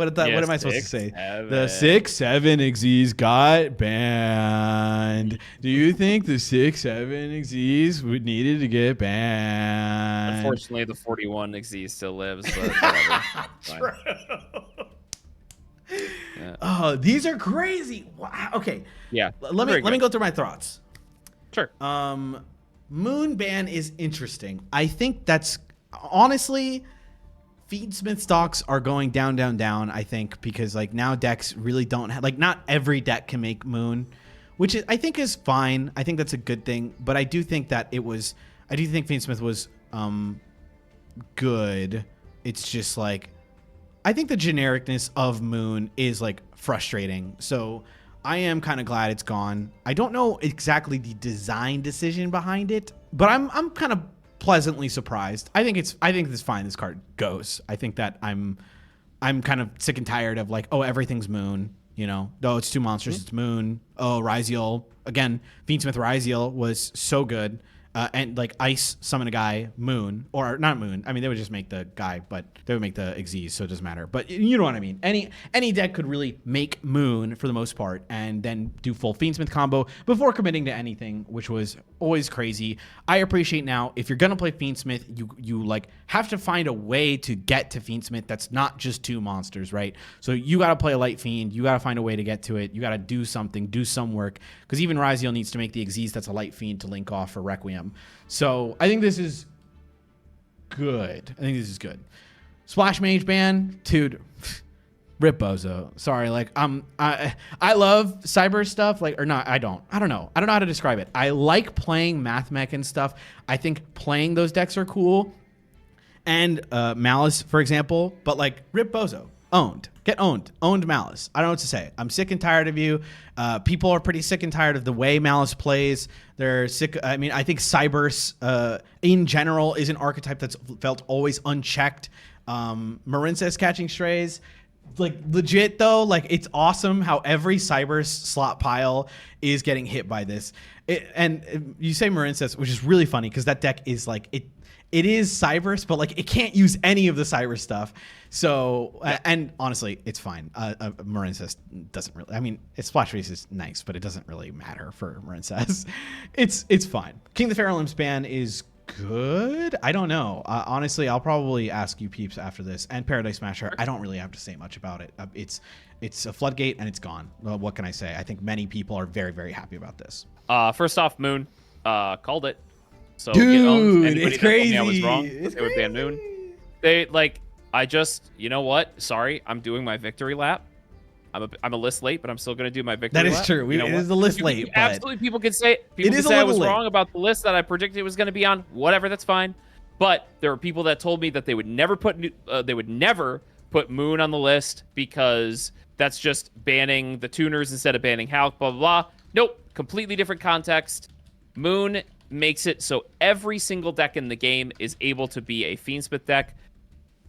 I supposed to say? 6-7. The 6-7 Xyz got banned. Do you think the 6-7 Xyz would needed to get banned? Unfortunately, the 41 Xyz still lives, but whatever. Yeah. Oh, these are crazy. Wow. Okay. Yeah. Let me go through my thoughts. Sure. Moon ban is interesting. I think that's honestly, Feedsmith stocks are going down, I think, because like now decks really don't have, like not every deck can make Moon, which I think is fine. I think that's a good thing, but I do think that I do think Feedsmith was good. It's just like, I think the genericness of Moon is like frustrating. So I am kind of glad it's gone. I don't know exactly the design decision behind it, but I'm kind of pleasantly surprised. I think it's fine. This card goes. I think that I'm kind of sick and tired of like, oh, everything's Moon. You know, no, it's two monsters. It's Moon. Oh, Riziel again. Feedsmith Riziel was so good, and like ice summon a guy, Moon, or not Moon. I mean, they would just make the guy, but they would make the Xyz, so it doesn't matter. But you know what I mean. Any deck could really make Moon for the most part, and then do full Fiendsmith combo before committing to anything, which was always crazy. I appreciate now if you're gonna play Fiendsmith, you like have to find a way to get to Fiendsmith that's not just 2 monsters, right? So you got to play a Light Fiend, you got to find a way to get to it, you got to do something, do some work, because even Raziel needs to make the Xyz that's a Light Fiend to link off for Requiem. So I think this is good. Splash Mage ban, dude. Rip Bozo. Sorry, like I love cyber stuff, like, or not. I don't know how to describe it. I like playing Math Mech and stuff. I think playing those decks are cool, and Malice, for example. But like, Rip Bozo. Get owned Malice. I don't know what to say. I'm sick and tired of you. People are pretty sick and tired of the way Malice plays. They're sick. I mean, I think Cybers in general is an archetype that's felt always unchecked. Marincess catching strays. Like, legit though, like, it's awesome how every Cybers slot pile is getting hit by this. And you say Marincess, which is really funny because that deck is like, it is Cybers, but like it can't use any of the Cybers stuff. So, and honestly, it's fine. Marincess doesn't really, I mean, its splash face is nice, but it doesn't really matter for Marincess. It's fine. King of the Pharaoh Limbs ban is good. I don't know. Honestly, I'll probably ask you peeps after this. And Paradise Smasher, I don't really have to say much about it. It's a floodgate and it's gone. What can I say? I think many people are very, very happy about this. First off, Moon called it. So dude, it's crazy. I was wrong. They would ban Moon. They like. You know what? Sorry, I'm doing my victory lap. I'm a list late, but I'm still gonna do my victory lap. That is true. It is a list late. But absolutely, people can say I was wrong about the list that I predicted it was gonna be on. Whatever, that's fine. But there are people that told me that they would never put Moon on the list because that's just banning the tuners instead of banning Hulk. Blah blah blah. Nope, completely different context. Moon makes it so every single deck in the game is able to be a Fiendsmith deck,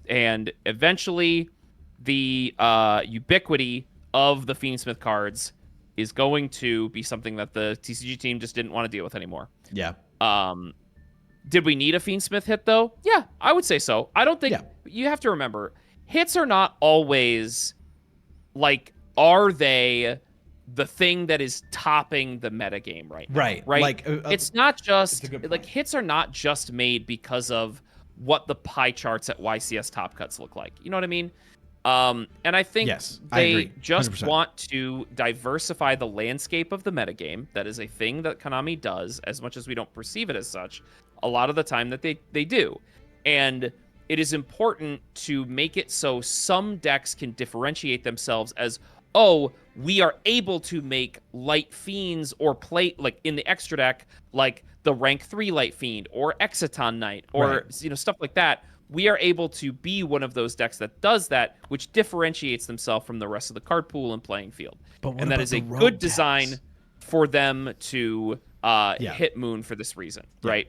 and eventually the ubiquity of the Fiendsmith cards is going to be something that the TCG team just didn't want to deal with anymore. Yeah. Did we need a Fiendsmith hit though? Yeah, I would say so. I don't think you have to remember, hits are not always like, are they the thing that is topping the metagame right now? Right. Like, it's not just like hits are not just made because of what the pie charts at YCS Top Cuts look like. You know what I mean? And I think they just want to diversify the landscape of the metagame. That is a thing that Konami does, as much as we don't perceive it as such, a lot of the time that they do. And it is important to make it so some decks can differentiate themselves as, oh, we are able to make Light Fiends or play, like in the extra deck, like the rank 3 Light Fiend or Exciton Knight or stuff like that. We are able to be one of those decks that does that, which differentiates themselves from the rest of the card pool and playing field. And that is a good design for them to hit Moon for this reason, right?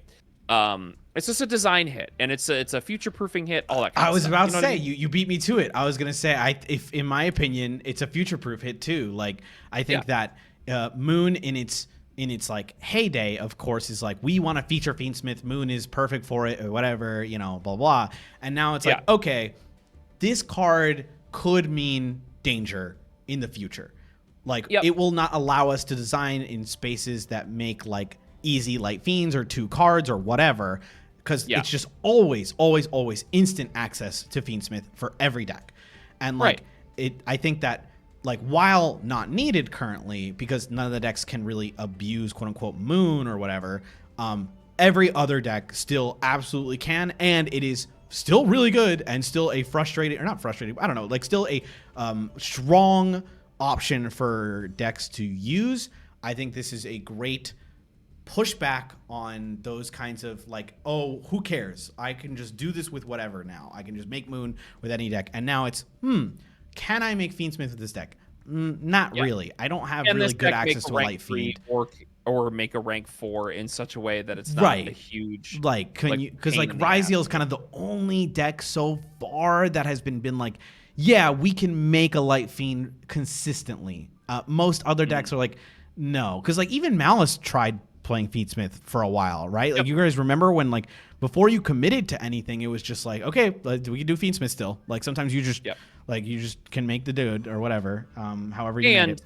It's just a design hit, and it's a future-proofing hit. All that. Kind of stuff. About to say, you beat me to it. I was gonna say, if in my opinion, it's a future-proof hit too. Like, I think that Moon in its like heyday, of course, is like, we want to feature Fiendsmith. Moon is perfect for it, or whatever, blah blah. And now it's like, okay, this card could mean danger in the future. Like, it will not allow us to design in spaces that make like easy Light Fiends or 2 cards or whatever, because it's just always instant access to Fiendsmith for every deck. And like I think that, like, while not needed currently, because none of the decks can really abuse quote unquote Moon or whatever, every other deck still absolutely can, and it is still really good and still a still a strong option for decks to use. I think this is a great pushback on those kinds of like, oh, who cares? I can just do this with whatever now. I can just make Moon with any deck. And now it's, can I make Fiendsmith with this deck? Not really. I don't have really good access to a Light Fiend. Or make a rank 4 in such a way that it's not a huge... Like, because like Raziel is kind of the only deck so far that has been like, yeah, we can make a Light Fiend consistently. Most other decks are like, no. Because like even Malice tried playing Fiendsmith for a while, right? Like you guys remember when like before you committed to anything, it was just like, okay, we can do Fiendsmith still. Like sometimes you just like you just can make the dude or whatever, however you made it.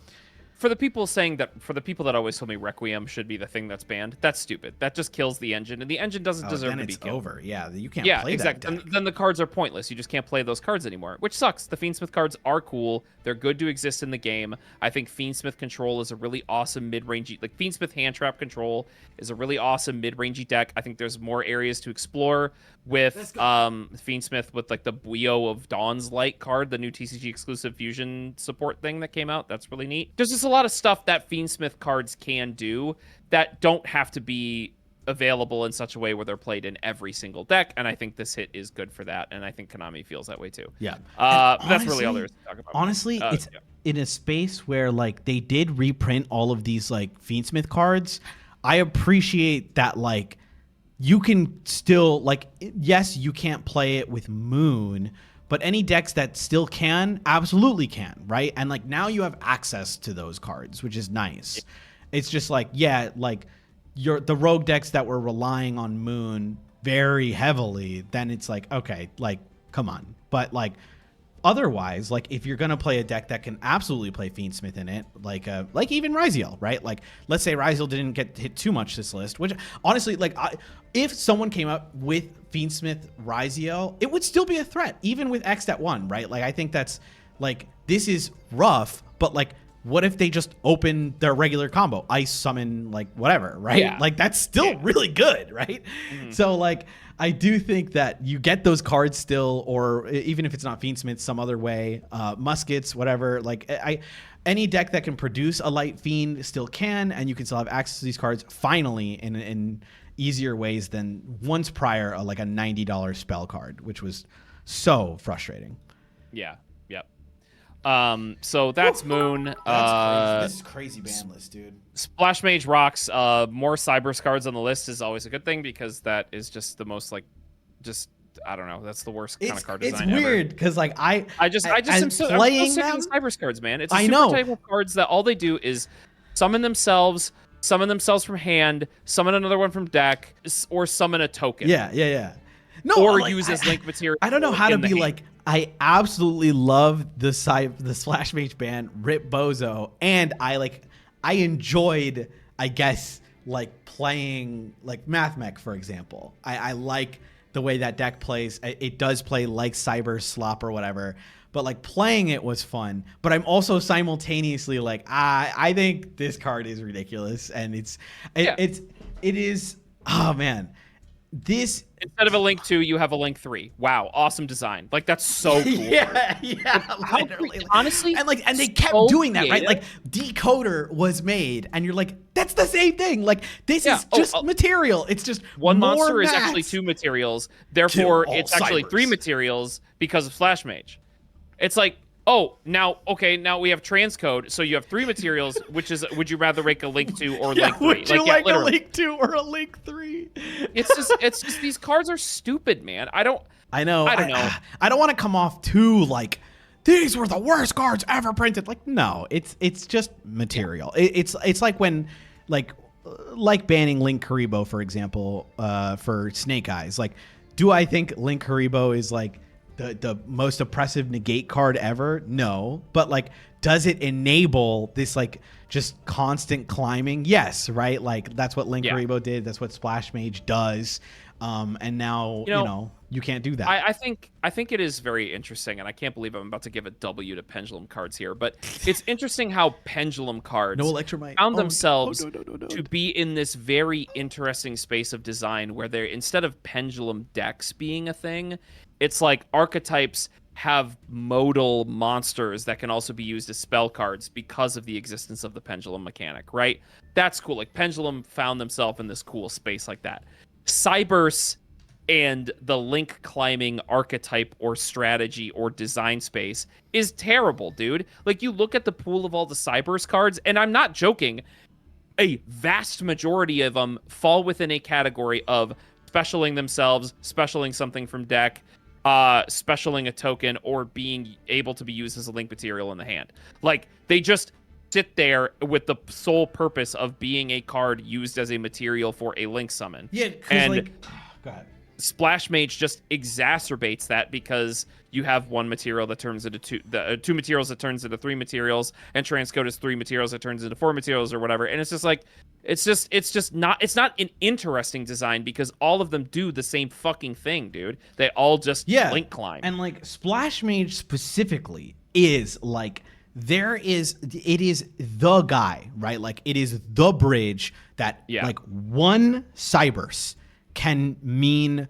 For the people that always told me Requiem should be the thing that's banned, that's stupid. That just kills the engine, and the engine doesn't deserve to be killed. Over. Yeah, you can't play exactly. that deck. Then the cards are pointless. You just can't play those cards anymore, which sucks. The Fiendsmith cards are cool. They're good to exist in the game. I think Fiendsmith Control is a really awesome mid-rangey, like Fiendsmith Hand Trap Control is a really awesome mid-rangey deck. I think there's more areas to explore with Fiendsmith with like the Buio of Dawn's Light card, the new TCG exclusive fusion support thing that came out. That's really neat. There's just a lot of stuff that Fiendsmith cards can do that don't have to be available in such a way where they're played in every single deck, and I think this hit is good for that, and I think Konami feels that way too. Yeah. Honestly, that's really all there is to talk about. Honestly, it's in a space where like they did reprint all of these like Fiendsmith cards. I appreciate that like you can still like yes, you can't play it with Moon, but any decks that still can absolutely can, right? And like now you have access to those cards, which is nice. It's just like like the rogue decks that were relying on Moon very heavily, then it's like, okay, like come on. But like otherwise, like if you're gonna play a deck that can absolutely play Fiendsmith in it, like even Ryziel, right? Like let's say Ryziel didn't get hit too much this list, which honestly, like if someone came up with Fiendsmith Ryziel, it would still be a threat, even with X at 1, right? Like I think that's like this is rough, but like what if they just open their regular combo, ice summon, like whatever, right? Yeah. Like that's still really good, right? Mm-hmm. So like I do think that you get those cards still, or even if it's not Fiendsmith, some other way, muskets, whatever. Like any deck that can produce a light fiend still can, and you can still have access to these cards finally in easier ways than once prior, like a $90 spell card, which was so frustrating. Yeah. So that's Moon. That's crazy. This is crazy ban list, dude. Splash Mage rocks. More Cybers cards on the list is always a good thing because that is just the most like, just I don't know. That's the worst kind of card design. It's weird because like I just am so sick of the Cybers cards, man. It's a super type of cards that all they do is summon themselves from hand, summon another one from deck, or summon a token. Yeah. No, or like, use as link material. I don't know how to be like. I absolutely love the Splash Mage ban, Rip Bozo, and I enjoyed, I guess, like playing like Math Mech, for example. I like the way that deck plays. It does play like Cyber Slop or whatever, but like playing it was fun. But I'm also simultaneously like, I think this card is ridiculous, and it is. Oh man. This instead of a Link 2, you have a Link 3. Wow, awesome design. Like that's so cool. yeah, literally. Honestly, and they kept doing that, right? Like Decoder was made, and you're like, that's the same thing. Like this is just material. It's just one monster is actually 2 materials. Therefore, it's actually 3 materials because of Splash Mage. It's like, now we have transcode, so you have 3 materials, which is, would you rather make a Link 2 or Link 3? Would you like a Link 2 or a Link 3? It's just these cards are stupid, man. I know. I don't want to come off too like these were the worst cards ever printed. Like, no, it's just material. It's like when like banning Link Karibo, for example, for Snake Eyes. Like, do I think Link Karibo is like the most oppressive negate card ever? No. But like, does it enable this like just constant climbing? Yes, right? Like that's what Link Karibo did. That's what Splash Mage does. And now you canent do that. I think it is very interesting, and I can't believe I'm about to give a W to Pendulum cards here, but it's interesting how Pendulum cards found themselves to be in this very interesting space of design where they're, instead of Pendulum decks being a thing, it's like archetypes have modal monsters that can also be used as spell cards because of the existence of the Pendulum mechanic, right? That's cool. Like Pendulum found themselves in this cool space like that. Cybers and the Link climbing archetype or strategy or design space is terrible, dude. Like you look at the pool of all the Cybers cards, and I'm not joking, a vast majority of them fall within a category of specialing themselves, specialing something from deck, specialing a token, or being able to be used as a Link material in the hand. Like they just sit there with the sole purpose of being a card used as a material for a Link summon. Yeah, because like, go ahead. Splash Mage just exacerbates that because you have one material that turns into two materials that turns into 3 materials, and Transcode is 3 materials that turns into 4 materials or whatever. And it's just like, it's not an interesting design because all of them do the same fucking thing, dude. They all just Link climb. And like Splash Mage specifically is like, it is the guy, right? Like it is the bridge that like one Cyberse can mean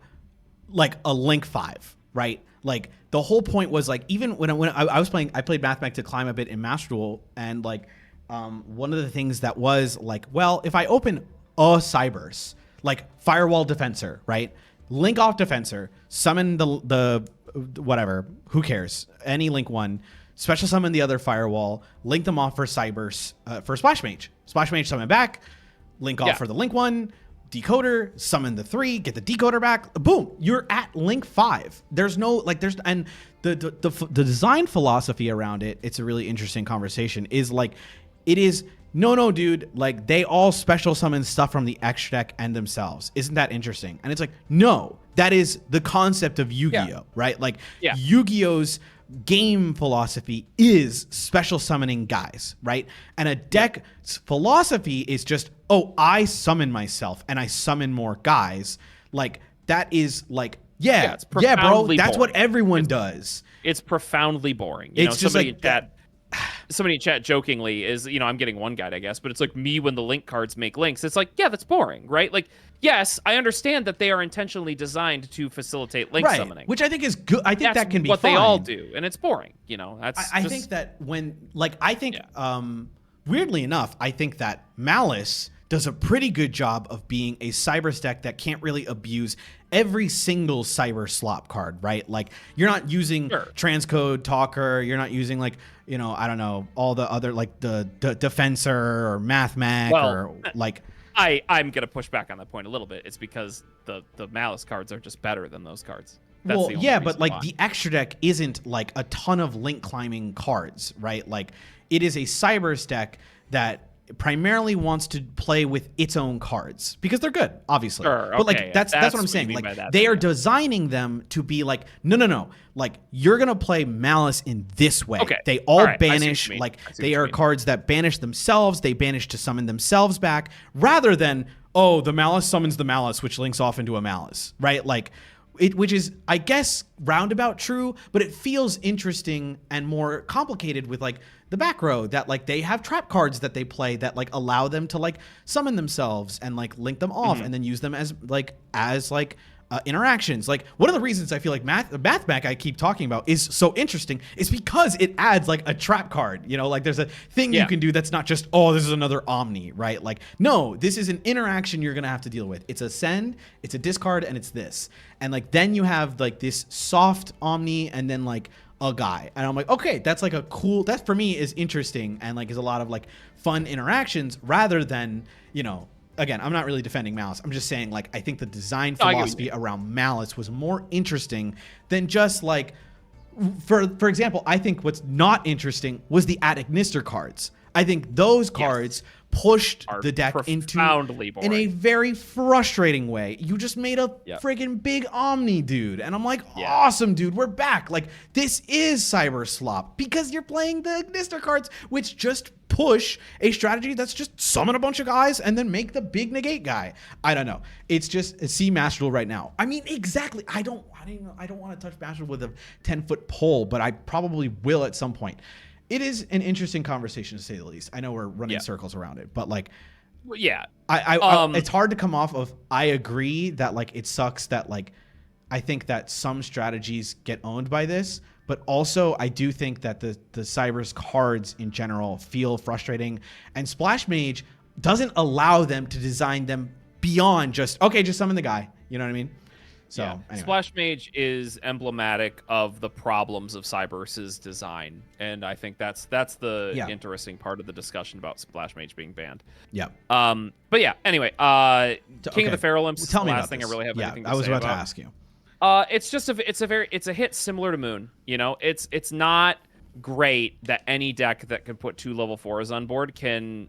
like a Link 5, right? Like the whole point was like, even when I was playing, I played Mathmech to climb a bit in Master Duel, and like one of the things that was like, well, if I open a Cyberse, like Firewall Defensor, right? Link off Defensor, summon the whatever, who cares? Any Link one, special summon the other Firewall, link them off for Cyberse, for Splash Mage. Splash Mage summon back, link off for the Link one, decoder, summon the 3, get the decoder back, boom, you're at Link 5. There's no like, and the design philosophy around it, it's a really interesting conversation, is like, it is no dude, like they all special summon stuff from the extra deck and themselves. Isn't that interesting? And it's like, no, that is the concept of Yu-Gi-Oh, right? Like Yu-Gi-Oh's game philosophy is special summoning guys, right? And a deck's philosophy is just, oh, I summon myself and I summon more guys. Like that is like, bro, that's what everyone does. It's profoundly boring. You know, just somebody like somebody in chat jokingly is, you know, I'm getting one guide, I guess, but it's like me when the Link cards make links. It's like, yeah, that's boring, right? Like, yes, I understand that they are intentionally designed to facilitate Link summoning, which I think is good. I think that can be what fine. They all do, and it's boring. You know, that's. I think that when, like, I think, weirdly enough, I think that Malice does a pretty good job of being a Cyberse deck that can't really abuse every single Cyber slop card, right? Like, you're not using Transcode Talker, you're not using, like, you know, I don't know, all the other, like, the Defensor or Mathmech or, like... I'm going to push back on that point a little bit. It's because the Malice cards are just better than those cards. That's well, yeah, but, like, the extra deck isn't, like, a ton of Link climbing cards, right? Like, it is a Cyberse deck that primarily wants to play with its own cards because they're good, obviously. Sure, but like that's what I'm saying. Like they are designing them to be like, no. Like you're gonna play Malice in this way. Okay. They all banish, like they are cards that banish themselves. They banish to summon themselves back, rather than, oh, the Malice summons the Malice, which links off into a Malice, right? Like which is, I guess, roundabout true, but it feels interesting and more complicated with like the back row that like they have trap cards that they play that like allow them to like summon themselves and like link them off and then use them as interactions. Like one of the reasons I feel like Mathmech I keep talking about is so interesting is because it adds like a trap card, you know, like there's a thing you can do that's not just, oh, this is another Omni, right? Like, no, this is an interaction you're going to have to deal with. It's a send, it's a discard, and it's this. And like, then you have like this soft Omni and then like a guy. And I'm like, okay, that's like a cool, that for me is interesting and like is a lot of like fun interactions rather than, you know, again, I'm not really defending Malice. I'm just saying, like, I think the design philosophy around Malice was more interesting than just, like, for example, I think what's not interesting was the Ad-Ignister cards. I think those cards pushed the deck into in a very frustrating way. You just made a friggin' big Omni, dude. And I'm like, awesome, dude, we're back. Like, this is Cyber Slop because you're playing the Ignister cards, which just push a strategy that's just summon a bunch of guys and then make the big negate guy. I don't know. It's just see Master Duel right now. I mean, exactly. I don't want to touch Master Duel with a 10-foot pole, but I probably will at some point. It is an interesting conversation to say the least. I know we're running circles around it, but like, it's hard to come off of. I agree that like it sucks that like I think that some strategies get owned by this, but also I do think that the Cyberse cards in general feel frustrating, and Splash Mage doesn't allow them to design them beyond just just summon the guy. You know what I mean? So anyway. Splash Mage is emblematic of the problems of Cyberse's design, and I think that's the interesting part of the discussion about Splash Mage being banned. Yeah. But yeah. Anyway, King of the Feral Imps. Tell me last about thing this. I really have anything to say I was about to ask you. It's just it's a hit similar to Moon. You know, it's not great that any deck that can put 2 level 4s on board can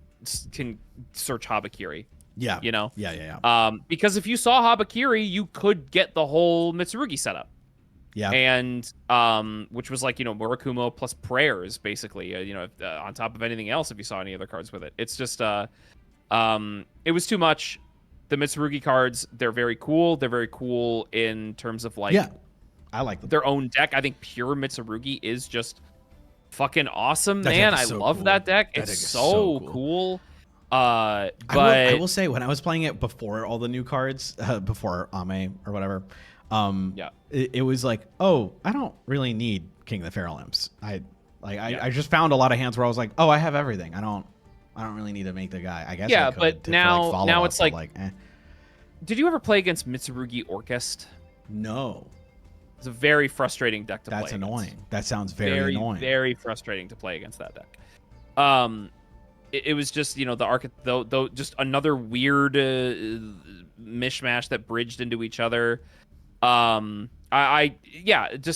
search Habakiri. Yeah. You know? Yeah. Because if you saw Habakiri, you could get the whole Mitsurugi setup. Yeah. And which was like, Murakumo plus prayers, basically, on top of anything else if you saw any other cards with it. It's just it was too much. The Mitsurugi cards, they're very cool. They're very cool in terms of like I like them. Their own deck. I think pure Mitsurugi is just fucking awesome, that man. I so love cool. That deck. It's so cool. But I will say, when I was playing it before all the new cards, before Ame or whatever, it was like, oh, I don't really need King of the Feral Imps. I just found a lot of hands where I was like, oh, I have everything. I don't really need to make the guy. I guess I could but now it's like eh. Did you ever play against Mitsurugi Orchest? No. It's a very frustrating deck to play. That's annoying. Against. That sounds very annoying. Very frustrating to play against that deck. It was just, though just another weird mishmash that bridged into each other. Just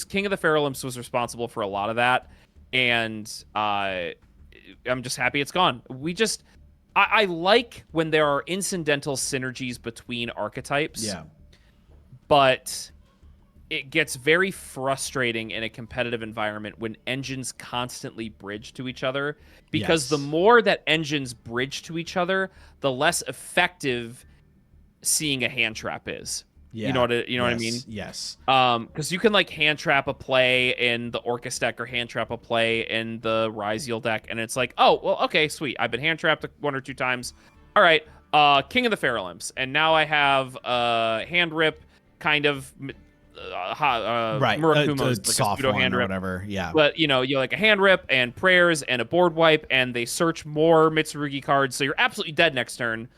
King of the Feral Imps was responsible for a lot of that, and I'm just happy it's gone. I like when there are incidental synergies between archetypes. Yeah. But it gets very frustrating in a competitive environment when engines constantly bridge to each other, because the more that engines bridge to each other, the less effective seeing a hand trap is. Yeah. You know what I mean? Yes. Because you can like hand trap a play in the Orcus deck or hand trap a play in the Ryziel deck, and it's like, oh, well, okay, sweet. I've been hand trapped 1 or 2 times. All right, King of the Feral Imps, and now I have hand rip, kind of. Right, Murakumo's like soft one hand rip or whatever. Yeah, but you like a hand rip and prayers and a board wipe, and they search more Mitsurugi cards, so you're absolutely dead next turn.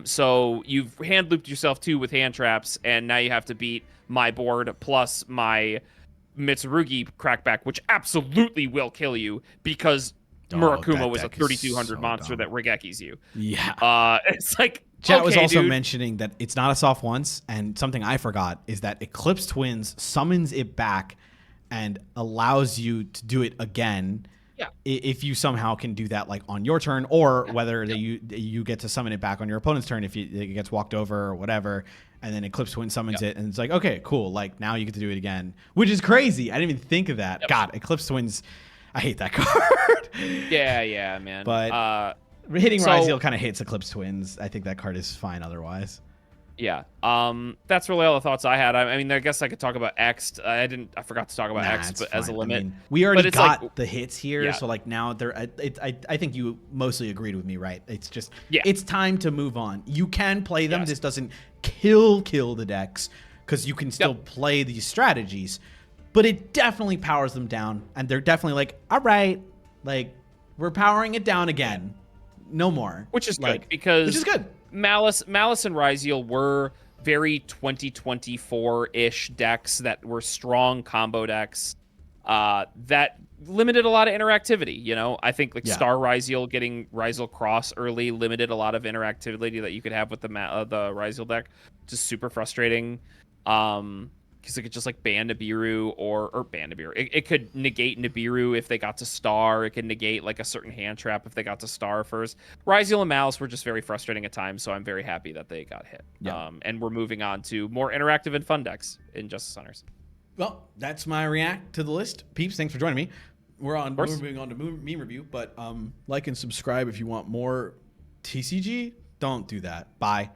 So you've hand looped yourself too with hand traps, and now you have to beat my board plus my Mitsurugi crackback, which absolutely will kill you because Murakumo was a 3,200 monster that Regekis you. Yeah, it's like. Chat was also mentioning that it's not a soft once, and something I forgot is that Eclipse Twins summons it back and allows you to do it again. Yeah. If you somehow can do that, like on your turn, or whether you get to summon it back on your opponent's turn if it gets walked over or whatever, and then Eclipse Twin summons it, and it's like, okay, cool. Like now you get to do it again, which is crazy. I didn't even think of that. God, Eclipse Twins, I hate that card. Yeah, man. But hitting Ryziel kind of hates Eclipse Twins. I think that card is fine otherwise. Yeah. That's really all the thoughts I had. I mean, I guess I could talk about X. I forgot to talk about X, but as a limit. I mean, we already got the hits here, so like now I think you mostly agreed with me, right? It's just it's time to move on. You can play them. This doesn't kill the decks because you can still play these strategies, but it definitely powers them down, and they're definitely like, all right, like we're powering it down again. No more. Which is good, because which is good. Malice and Ryziel were very 2024-ish decks that were strong combo decks that limited a lot of interactivity. I think like Star Ryziel getting Ryziel Cross early limited a lot of interactivity that you could have with the Ryziel deck, which is super frustrating. Because it could just like ban Nibiru or ban Nibiru. It could negate Nibiru if they got to Star. It could negate like a certain hand trap if they got to Star first. Ryziel and Malice were just very frustrating at times, so I'm very happy that they got hit. And we're moving on to more interactive and fun decks in Justice Hunters. Well, that's my react to the list. Peeps, thanks for joining me. We're moving on to meme review, but like and subscribe if you want more TCG. Don't do that. Bye.